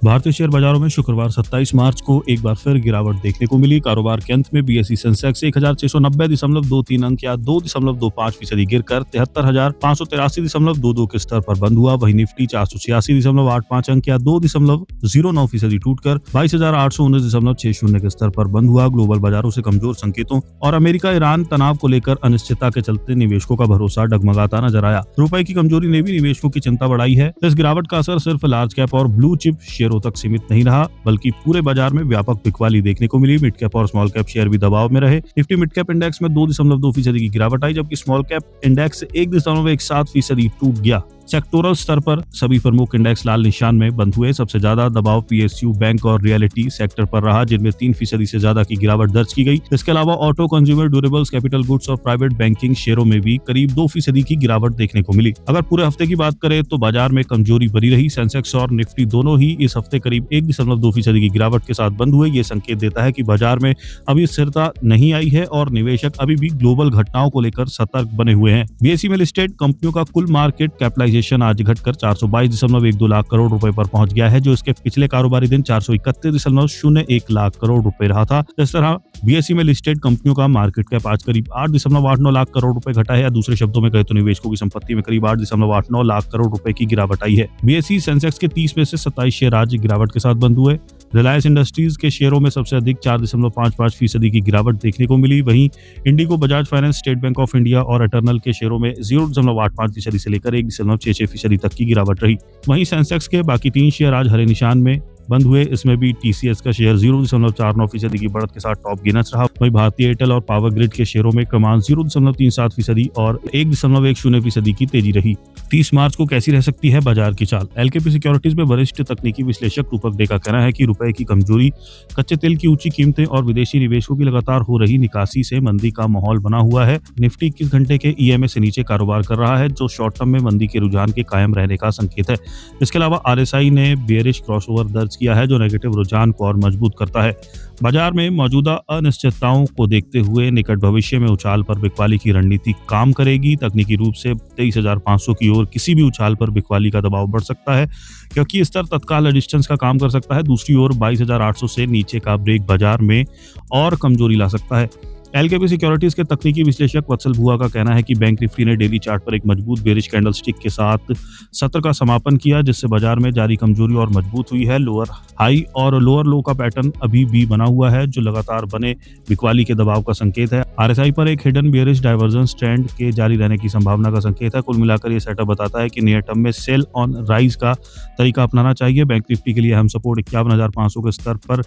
भारतीय शेयर बाजारों में शुक्रवार 27 मार्च को एक बार फिर गिरावट देखने को मिली। कारोबार के अंत में बीएसई सेंसेक्स 1690.23 अंक या 2.25% गिरकर 73,583.22 के स्तर पर बंद हुआ। वहीं निफ्टी 486.85 अंक या 2.09% टूटकर 22,819.60 के स्तर पर बंद हुआ। ग्लोबल बाजारों से कमजोर संकेतों और अमेरिका ईरान तनाव को लेकर अनिश्चितता के चलते निवेशकों का भरोसा डगमगाता नजर आया। रुपए की कमजोरी ने भी निवेशकों की चिंता बढ़ाई है। इस गिरावट का असर सिर्फ लार्ज कैप और ब्लू चिप शेयरों तक सीमित नहीं रहा, बल्कि पूरे बाजार में व्यापक बिकवाली देखने को मिली। मिड कैप और स्मॉल कैप शेयर भी दबाव में रहे। निफ्टी मिड कैप इंडेक्स में 2.2% की गिरावट आई, जबकि स्मॉल कैप इंडेक्स 1.17% टूट गया। सेक्टोरल स्तर पर सभी प्रमुख इंडेक्स लाल निशान में बंद हुए। सबसे ज्यादा दबाव पीएसयू, बैंक और रियलिटी सेक्टर पर रहा, जिनमें 3% से ज्यादा की गिरावट दर्ज की गई। इसके अलावा auto, consumer durables, capital goods और प्राइवेट बैंकिंग शेयरों में भी करीब 2% की गिरावट देखने को मिली। अगर पूरे हफ्ते की बात करें तो बाजार में कमजोरी बनी रही। सेंसेक्स और निफ्टी दोनों ही इस हफ्ते करीब 1.2% की गिरावट के साथ बंद हुए। ये संकेत देता है कि बाजार में अभी स्थिरता नहीं आई है और निवेशक अभी भी ग्लोबल घटनाओं को लेकर सतर्क बने हुए हैं। बीएसई में लिस्टेड कंपनियों का कुल मार्केट कैपिटलाइजेशन आज घटकर 422.12 लाख करोड़ रुपए पर पहुंच गया है, जो इसके पिछले कारोबारी दिन 431.01 लाख करोड़ रुपए रहा था। इस तरह बीएसई में लिस्टेड कंपनियों का मार्केट कैप आज करीब 8.89 लाख करोड़ रुपए घटा है, या दूसरे शब्दों में कहे तो निवेशकों की संपत्ति में करीब 8.89 लाख करोड़ रुपए की गिरावट आई है। बीएसई सेंसेक्स के 30 में से 27 शेयर आज गिरावट के साथ बंद हुए। रिलायंस इंडस्ट्रीज के शेयरों में सबसे अधिक 4.55% की गिरावट देखने को मिली। वहीं Indigo, Bajaj finance, state bank of India और एटर्नल के शेयरों में 0.85% से लेकर 1.66% तक की गिरावट रही। वहीं सेंसेक्स के बाकी 3 शेयर आज हरे निशान में बंद हुए। इसमें भी टीसीएस का शेयर 0.49% की बढ़त के साथ टॉप गिनस रहा। वहीं भारतीय एयरटेल और पावर ग्रिड के शेयरों में क्रमांक 0.37% और 1.10% की तेजी रही। 30 मार्च को कैसी रह सकती है बाजार की चाल? एलकेपी सिक्योरिटीज में वरिष्ठ तकनीकी विश्लेषक रूपक डे का कहना है कि रुपए की कमजोरी, कच्चे तेल की ऊंची कीमतें और विदेशी निवेशकों की लगातार हो रही निकासी से मंदी का माहौल बना हुआ है। निफ्टी 21 घंटे के ईएमए से नीचे कारोबार कर रहा है, जो शॉर्ट टर्म में मंदी के रुझान के कायम रहने का संकेत है। इसके अलावा आरएसआई ने बेयरिश क्रॉसओवर दर्ज किया है, जो नेगेटिव रुझान को और मजबूत करता है। बाजार में मौजूदा अनिश्चितताओं को देखते हुए निकट भविष्य में उछाल पर बिकवाली की रणनीति काम करेगी। तकनीकी रूप से 23,500 की ओर किसी भी उछाल पर बिकवाली का दबाव बढ़ सकता है, क्योंकि इस स्तर तत्काल रेजिस्टेंस का काम कर सकता है। दूसरी ओर 22,800 से नीचे का ब्रेक बाजार में और कमजोरी ला सकता है। एलकेपी सिक्योरिटीज के तकनीकी विश्लेषक वत्सल भुआ का कहना है कि बैंक निफ्टी ने डेली चार्ट पर एक मजबूत बेरिश कैंडलस्टिक के साथ सत्र का समापन किया, जिससे बाजार में जारी कमजोरी और मजबूत हुई है। लोअर हाई और लोअर लो का पैटर्न अभी भी बना हुआ है, जो लगातार बने बिकवाली के दबाव का संकेत है। आरएसआई पर एक हिडन बेरिश डाइवर्जेंस ट्रेंड के जारी रहने की संभावना का संकेत है। कुल मिलाकर ये सेटअप बताता है कि नियर टर्म में सेल ऑन राइज का तरीका अपनाना चाहिए। बैंक निफ्टी के लिए अहम सपोर्ट 51,500 के स्तर पर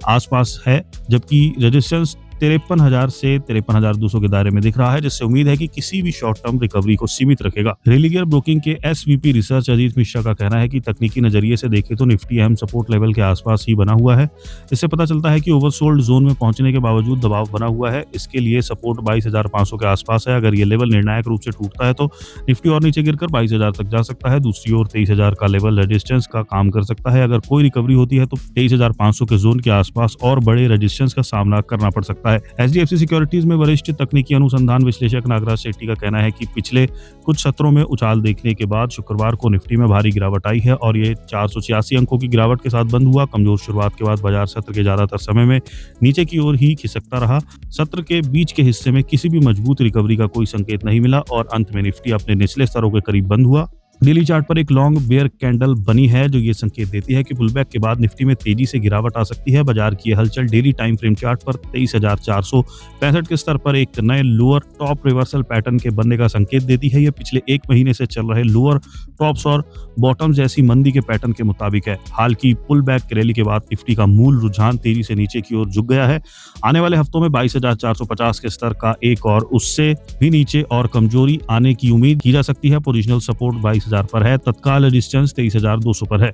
आसपास है, जबकि रेजिस्टेंस 53,000 से 53,200 के दायरे में दिख रहा है, जिससे उम्मीद है कि किसी भी शॉर्ट टर्म रिकवरी को सीमित रखेगा। रेलिगियर ब्रोकिंग के एसवीपी रिसर्च अजीत मिश्रा का कहना है कि तकनीकी नजरिए से देखें तो निफ्टी अहम सपोर्ट लेवल के आसपास ही बना हुआ है। इससे पता चलता है कि ओवरसोल्ड जोन में पहुंचने के बावजूद दबाव बना हुआ है। इसके लिए सपोर्ट 22,500 के आसपास है। अगर ये लेवल निर्णायक रूप से टूटता है तो निफ्टी और नीचे गिरकर 22,000 तक जा सकता है। दूसरी ओर 23,000 का लेवल रेजिस्टेंस का काम कर सकता है। अगर कोई रिकवरी होती है तो 23,500 के जोन के आसपास और बड़े रेजिस्टेंस का सामना करना पड़ सकता है। एचडीएफसी सिक्योरिटीज में वरिष्ठ तकनीकी अनुसंधान विश्लेषक नागराज शेट्टी का कहना है कि पिछले कुछ सत्रों में उछाल देखने के बाद शुक्रवार को निफ्टी में भारी गिरावट आई है और ये 486 अंकों की गिरावट के साथ बंद हुआ। कमजोर शुरुआत के बाद बाजार सत्र के ज्यादातर समय में नीचे की ओर ही खिसकता रहा। सत्र के बीच के हिस्से में किसी भी मजबूत रिकवरी का कोई संकेत नहीं मिला और अंत में निफ्टी अपने निचले स्तरों के करीब बंद हुआ। डेली चार्ट पर एक लॉन्ग बेयर कैंडल बनी है, जो ये संकेत देती है कि पुलबैक के बाद निफ्टी में तेजी से गिरावट आ सकती है। बाजार की हलचल डेली टाइम फ्रेम चार्ट पर 23,465 के स्तर पर एक नए लोअर टॉप रिवर्सल पैटर्न के बनने का संकेत देती है। ये पिछले 1 महीने से चल रहे लोअर टॉप्स और बॉटम्स जैसी मंदी के पैटर्न के मुताबिक है। हाल की पुल बैक रैली के बाद निफ्टी का मूल रुझान तेजी से नीचे की ओर झुक गया है। आने वाले हफ्तों में 22,450 के स्तर का एक और उससे भी नीचे और कमजोरी आने की उम्मीद की जा सकती है। पोजिशनल सपोर्ट 22,000 पर है, तत्काल रेजिस्टेंस 23,200 पर है।